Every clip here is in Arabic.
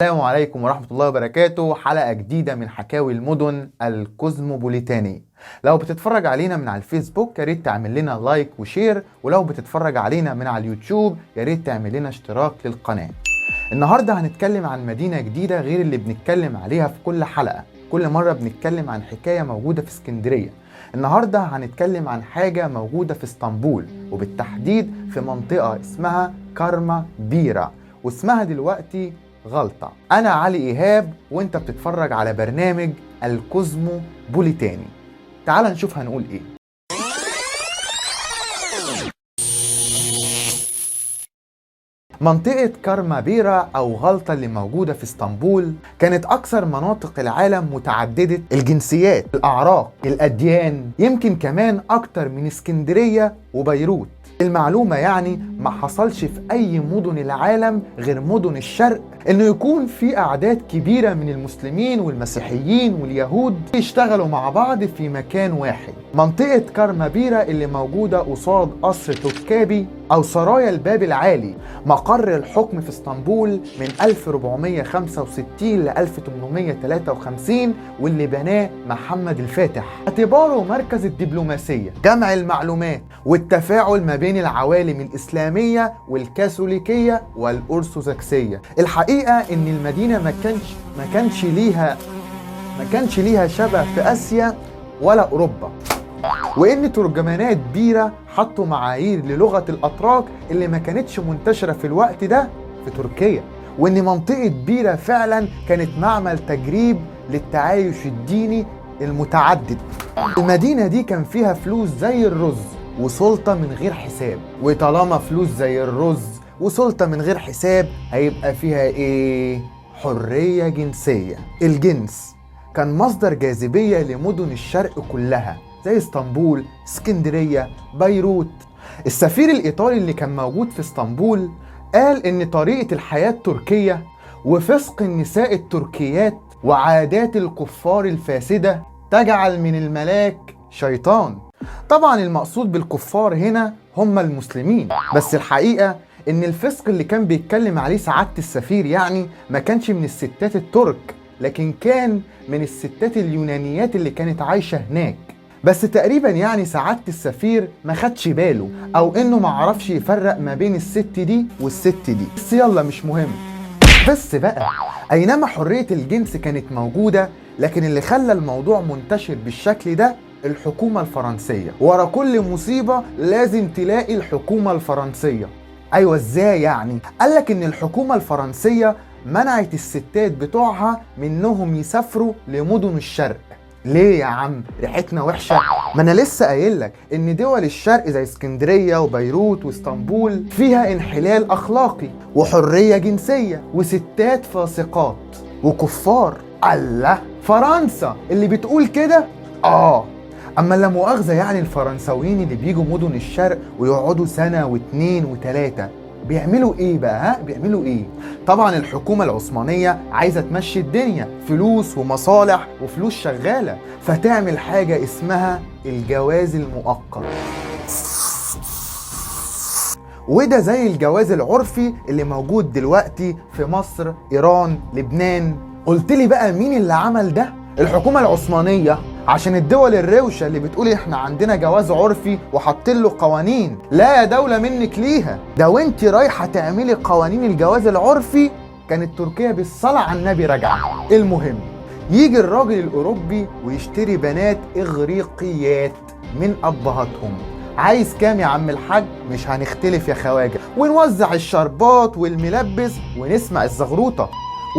السلام عليكم ورحمة الله وبركاته. حلقة جديدة من حكاوي المدن الكوزموبوليتاني. لو بتتفرج علينا من على الفيسبوك ياريت تعمل لنا لايك وشير، ولو بتتفرج علينا من على اليوتيوب ياريت تعمل لنا اشتراك للقناة. النهاردة هنتكلم عن مدينة جديدة غير اللي بنتكلم عليها في كل حلقة. كل مرة بنتكلم عن حكاية موجودة في اسكندرية. النهاردة هنتكلم عن حاجة موجودة في اسطنبول، وبالتحديد في منطقة اسمها كارما بيرا، واسمها دلوقتي غلطة. أنا علي إيهاب وأنت بتتفرج على برنامج الكوزموبوليتاني. تعال نشوف هنقول إيه. منطقة كارما بيرا أو غلطة اللي موجودة في اسطنبول كانت أكثر مناطق العالم متعددة الجنسيات، الأعراق، الأديان، يمكن كمان أكتر من اسكندرية وبيروت. المعلومة يعني ما حصلش في أي مدن العالم غير مدن الشرق إنه يكون في أعداد كبيرة من المسلمين والمسيحيين واليهود يشتغلوا مع بعض في مكان واحد. منطقة كارما بيرا اللي موجودة قصاد قصر توبكابي أو سرايا الباب العالي، مقر الحكم في اسطنبول من 1465 ل 1853، واللي بناه محمد الفاتح، اعتباره مركز الدبلوماسية، جمع المعلومات والتفاعل ما بين العوالم الإسلامية والكاثوليكية والأرثوذكسية. الحقيقة إن المدينة ما كانش ليها شبه في آسيا ولا أوروبا، وإن ترجمانات بيرا حطوا معايير للغة الأتراك اللي ما كانتش منتشرة في الوقت ده في تركيا، وإن منطقة بيرا فعلا كانت معمل تجريب للتعايش الديني المتعدد. المدينة دي كان فيها فلوس زي الرز وسلطة من غير حساب، وطالما فلوس زي الرز وسلطة من غير حساب هيبقى فيها إيه؟ حرية جنسية. الجنس كان مصدر جاذبية لمدن الشرق كلها زي اسطنبول، اسكندرية، بيروت. السفير الإيطالي اللي كان موجود في اسطنبول قال إن طريقة الحياة التركية وفسق النساء التركيات وعادات الكفار الفاسدة تجعل من الملاك شيطان. طبعا المقصود بالكفار هنا هم المسلمين، بس الحقيقة إن الفسق اللي كان بيتكلم عليه سعادة السفير يعني ما كانش من الستات الترك، لكن كان من الستات اليونانيات اللي كانت عايشة هناك. بس تقريبا يعني سعادة السفير ما خدش باله، او انه ما عرفش يفرق ما بين الست دي والست دي، بس يلا مش مهم. بس بقى اينما حرية الجنس كانت موجودة، لكن اللي خلى الموضوع منتشر بالشكل ده الحكومة الفرنسية. ورا كل مصيبة لازم تلاقي الحكومة الفرنسية. ايوه ازاي يعني؟ قالك ان الحكومة الفرنسية منعت الستات بتوعها منهم يسافروا لمدن الشرق. ليه يا عم؟ ريحتنا وحشة؟ ما انا لسه قايلك ان دول الشرق زي اسكندرية وبيروت واسطنبول فيها انحلال اخلاقي وحرية جنسية وستات فاسقات وكفار. الله، فرنسا اللي بتقول كده؟ اما لا مؤاخذة يعني الفرنساويين اللي بيجوا مدن الشرق ويقعدوا سنة واتنين وتلاتة بيعملوا ايه بقى؟ بيعملوا ايه؟ طبعا الحكومة العثمانية عايزة تمشي الدنيا، فلوس ومصالح وفلوس شغالة، فتعمل حاجة اسمها الجواز المؤقت، وده زي الجواز العرفي اللي موجود دلوقتي في مصر، ايران، لبنان. قلت لي بقى مين اللي عمل ده؟ الحكومة العثمانية، عشان الدول الروشة اللي بتقول احنا عندنا جواز عرفي وحاطين له قوانين. لا يا دولة منك ليها، ده وانت رايحة تعملي قوانين الجواز العرفي كانت تركيا بالصلاة على النبي راجعة. المهم يجي الراجل الأوروبي ويشتري بنات إغريقيات من أبهاتهم. عايز كام يا عم الحاج؟ مش هنختلف يا خواجة، ونوزع الشربات والملبس ونسمع الزغروطة،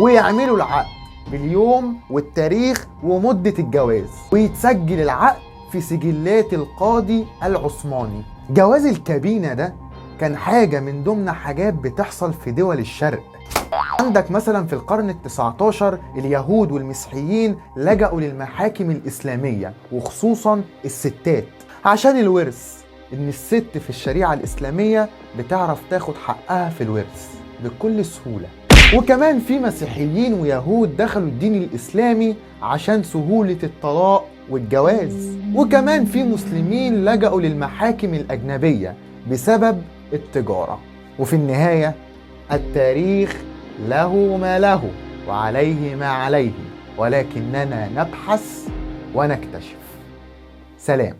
ويعملوا العقد باليوم والتاريخ ومدة الجواز، ويتسجل العقد في سجلات القاضي العثماني. جواز الكابينة ده كان حاجة من ضمن حاجات بتحصل في دول الشرق. عندك مثلا في القرن ال19 اليهود والمسيحيين لجأوا للمحاكم الإسلامية وخصوصا الستات عشان الورث، إن الست في الشريعة الإسلامية بتعرف تاخد حقها في الورث بكل سهولة. وكمان في مسيحيين ويهود دخلوا الدين الإسلامي عشان سهولة الطلاق والجواز. وكمان في مسلمين لجأوا للمحاكم الأجنبية بسبب التجارة. وفي النهاية التاريخ له ما له. وعليه ما عليه، ولكننا نبحث ونكتشف. سلام.